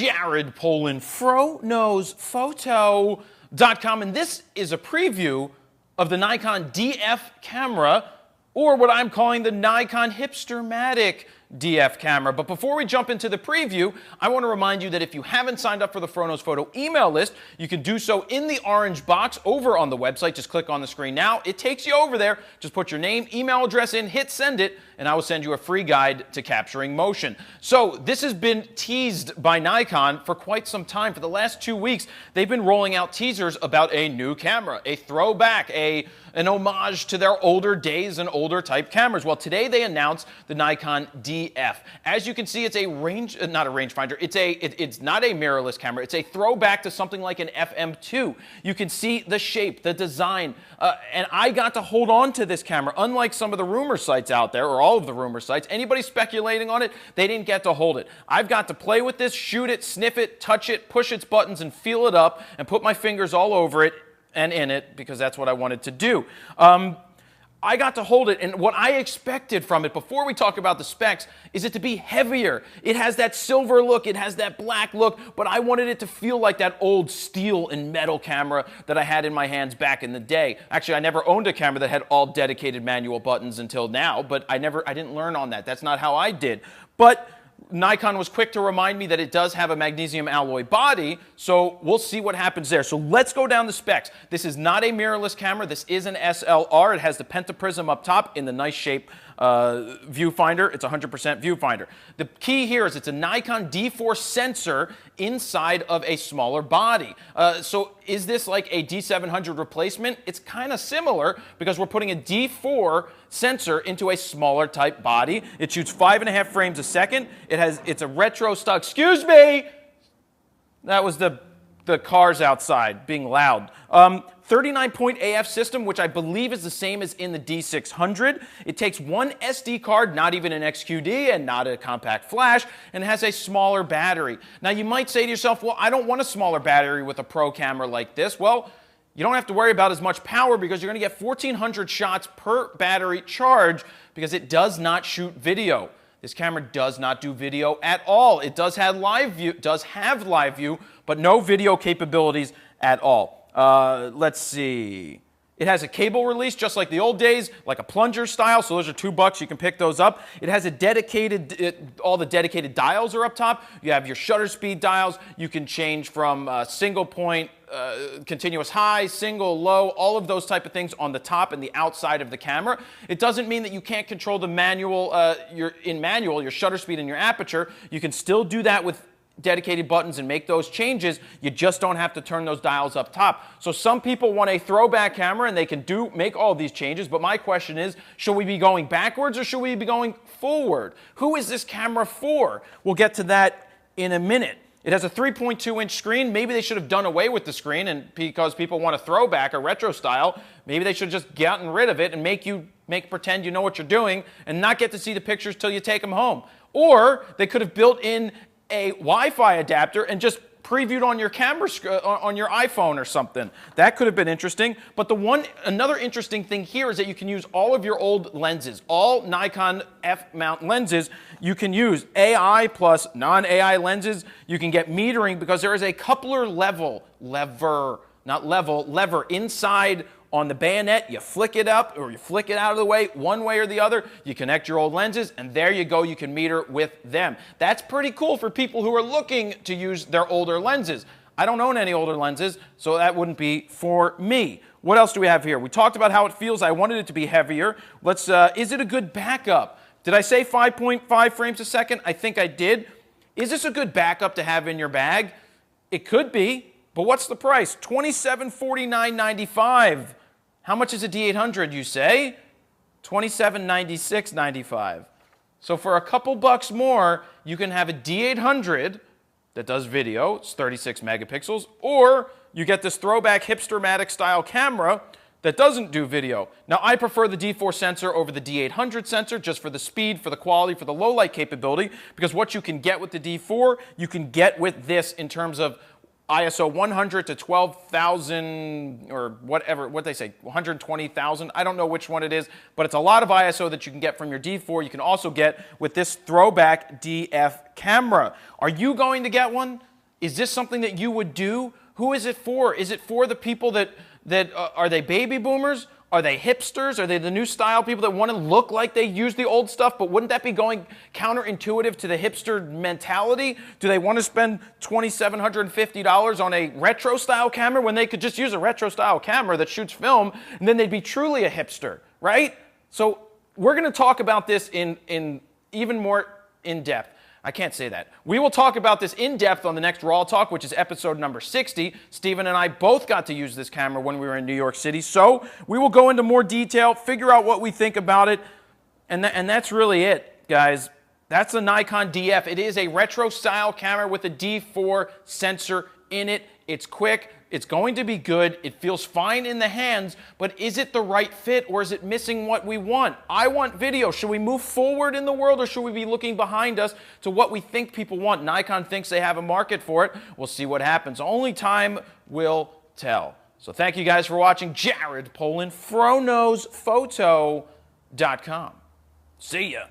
Jared Polin, FroKnowsPhoto.com, and this is a preview of the Nikon DF camera, or what I'm calling the Nikon Hipstermatic DF camera. But before we jump into the preview, I want to remind you that if you haven't signed up for the FroKnowsPhoto email list, you can do so in the orange box over on the website. Just click on the screen now. It takes you over there. Just put your name, email address in, hit send it, and I will send you a free guide to capturing motion. So this has been teased by Nikon for quite some time. For the last 2 weeks, they've been rolling out teasers about a new camera, a throwback, an homage to their older days and older type cameras. Well, today they announced the Nikon DF. As you can see, it's a not a rangefinder. It's not a mirrorless camera. It's a throwback to something like an FM2. You can see the shape, the design, and I got to hold on to this camera. Unlike some of the rumor sites out there, or all of the rumor sites, anybody speculating on it, they didn't get to hold it. I've got to play with this, shoot it, sniff it, touch it, push its buttons, and feel it up, and put my fingers all over it and in it, because that's what I wanted to do. I got to hold it, and what I expected from it, before we talk about the specs, is it to be heavier. It has that silver look, it has that black look, but I wanted it to feel like that old steel and metal camera that I had in my hands back in the day. Actually, I never owned a camera that had all dedicated manual buttons until now, but I didn't learn on that. That's not how I did. But Nikon was quick to remind me that it does have a magnesium alloy body, so we'll see what happens there. So let's go down the specs. This is not a mirrorless camera. This is an SLR. It has the pentaprism up top in the nice shape viewfinder. It's 100% viewfinder. The key here is it's a Nikon D4 sensor inside of a smaller body. So is this like a D700 replacement? It's kind of similar, because we're putting a D4 sensor into a smaller type body. It shoots 5.5 frames a second. It's a retro style. Excuse me! That was the cars outside being loud. 39-point AF system, which I believe is the same as in the D600. It takes one SD card, not even an XQD, and not a compact flash, and it has a smaller battery. Now, you might say to yourself, well, I don't want a smaller battery with a pro camera like this. Well, you don't have to worry about as much power, because you're going to get 1,400 shots per battery charge, because it does not shoot video. This camera does not do video at all. It does have live view, but no video capabilities at all. Let's see. It has a cable release, just like the old days, like a plunger style, so those are $2. You can pick those up. It has a dedicated, all the dedicated dials are up top. You have your shutter speed dials. You can change from single point, continuous high, single, low, all of those type of things on the top and the outside of the camera. It doesn't mean that you can't control the manual, your shutter speed and your aperture. You can still do that with dedicated buttons and make those changes. You just don't have to turn those dials up top. So some people want a throwback camera, and they can make all these changes, but my question is, should we be going backwards or should we be going forward? Who is this camera for? We'll get to that in a minute. It has a 3.2-inch screen. Maybe they should have done away with the screen, and because people want a throwback, a retro style, maybe they should have just gotten rid of it and pretend you know what you're doing and not get to see the pictures till you take them home. Or they could have built in a Wi-Fi adapter and just previewed on your camera on your iPhone or something. That could have been interesting. But another interesting thing here is that you can use all of your old lenses, all Nikon F-mount lenses. You can use AI plus non-AI lenses. You can get metering, because there is a coupler lever inside on the bayonet. You flick it up or you flick it out of the way, one way or the other. You connect your old lenses, and there you go. You can meter with them. That's pretty cool for people who are looking to use their older lenses. I don't own any older lenses, so that wouldn't be for me. What else do we have here? We talked about how it feels. I wanted it to be heavier. Is it a good backup? Did I say 5.5 frames a second? I think I did. Is this a good backup to have in your bag? It could be, but what's the price? $2749.95. How much is a D800, you say? $2796.95. So for a couple bucks more, you can have a D800 that does video. It's 36 megapixels. Or you get this throwback hipstermatic style camera that doesn't do video. Now, I prefer the D4 sensor over the D800 sensor, just for the speed, for the quality, for the low light capability, because what you can get with the D4, you can get with this in terms of ISO 100 to 12,000 or whatever, what they say, 120,000. I don't know which one it is, but it's a lot of ISO that you can get from your D4. You can also get with this throwback DF camera. Are you going to get one? Is this something that you would do? Who is it for? Is it for the people that are they baby boomers? Are they hipsters? Are they the new style people that want to look like they use the old stuff? But wouldn't that be going counterintuitive to the hipster mentality? Do they want to spend $2,750 on a retro style camera when they could just use a retro style camera that shoots film, and then they'd be truly a hipster, right? So we're going to talk about this in even more in depth. I can't say that. We will talk about this in depth on the next Raw Talk, which is episode number 60. Steven and I both got to use this camera when we were in New York City. So we will go into more detail, figure out what we think about it. And that's really it, guys. That's the Nikon DF. It is a retro style camera with a D4 sensor in it. It's quick. It's going to be good. It feels fine in the hands, but is it the right fit, or is it missing what we want? I want video. Should we move forward in the world, or should we be looking behind us to what we think people want? Nikon thinks they have a market for it. We'll see what happens. Only time will tell. So thank you guys for watching. Jared Polin, FroKnowsPhoto.com. See ya.